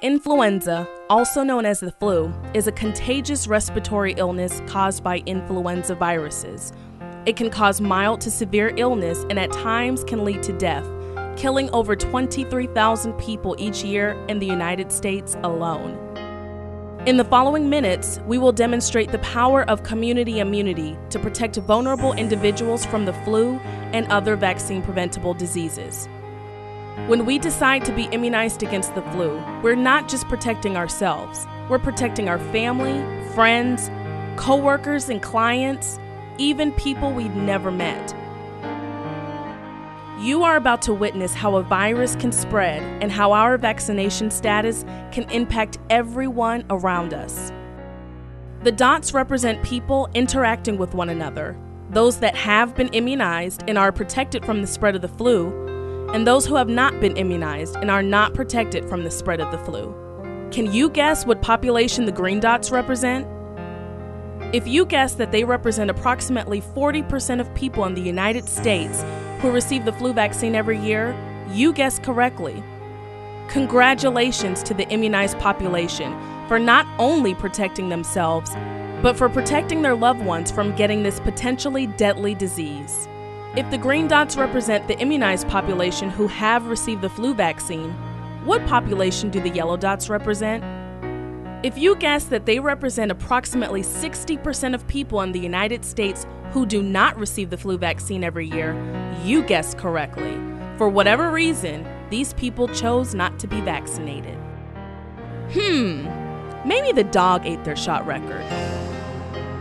Influenza, also known as the flu, is a contagious respiratory illness caused by influenza viruses. It can cause mild to severe illness and at times can lead to death, killing over 23,000 people each year in the United States alone. In the following minutes, we will demonstrate the power of community immunity to protect vulnerable individuals from the flu and other vaccine-preventable diseases. When we decide to be immunized against the flu, we're not just protecting ourselves. We're protecting our family, friends, coworkers and clients, even people we've never met. You are about to witness how a virus can spread and how our vaccination status can impact everyone around us. The dots represent people interacting with one another, those that have been immunized and are protected from the spread of the flu, and those who have not been immunized and are not protected from the spread of the flu. Can you guess what population the green dots represent? If you guess that they represent approximately 40% of people in the United States who receive the flu vaccine every year, you guessed correctly. Congratulations to the immunized population for not only protecting themselves, but for protecting their loved ones from getting this potentially deadly disease. If the green dots represent the immunized population who have received the flu vaccine, what population do the yellow dots represent? If you guess that they represent approximately 60% of people in the United States who do not receive the flu vaccine every year, you guessed correctly. For whatever reason, these people chose not to be vaccinated. Maybe the dog ate their shot record.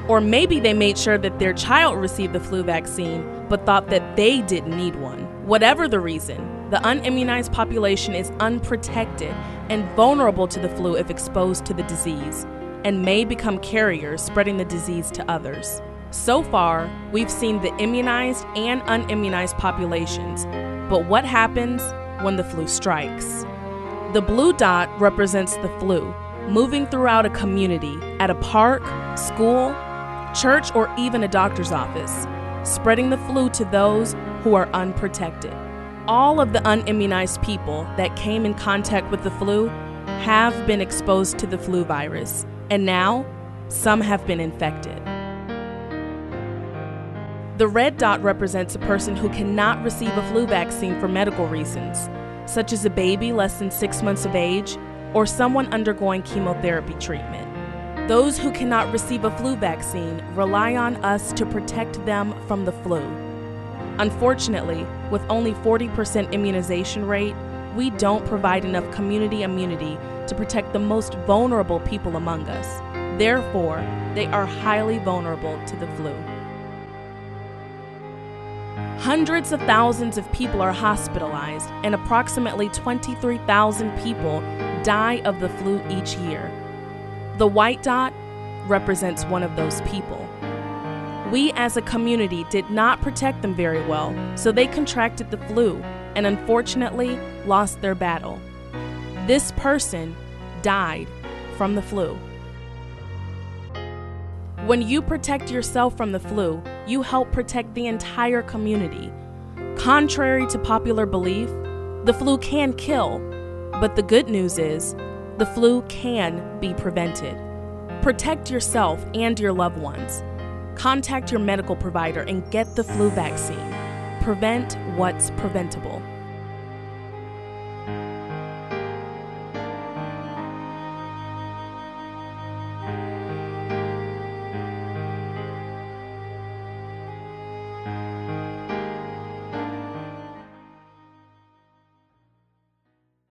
Or maybe they made sure that their child received the flu vaccine but thought that they didn't need one. Whatever the reason, the unimmunized population is unprotected and vulnerable to the flu if exposed to the disease, and may become carriers, spreading the disease to others. So far, we've seen the immunized and unimmunized populations, but what happens when the flu strikes? The blue dot represents the flu, moving throughout a community, at a park, school, church, or even a doctor's office, spreading the flu to those who are unprotected. All of the unimmunized people that came in contact with the flu have been exposed to the flu virus, and now some have been infected. The red dot represents a person who cannot receive a flu vaccine for medical reasons, such as a baby less than 6 months of age or someone undergoing chemotherapy treatment. Those who cannot receive a flu vaccine rely on us to protect them from the flu. Unfortunately, with only 40% immunization rate, we don't provide enough community immunity to protect the most vulnerable people among us. Therefore, they are highly vulnerable to the flu. Hundreds of thousands of people are hospitalized, and approximately 23,000 people die of the flu each year. The white dot represents one of those people. We as a community did not protect them very well, so they contracted the flu and unfortunately lost their battle. This person died from the flu. When you protect yourself from the flu, you help protect the entire community. Contrary to popular belief, the flu can kill, but the good news is, the flu can be prevented. Protect yourself and your loved ones. Contact your medical provider and get the flu vaccine. Prevent what's preventable.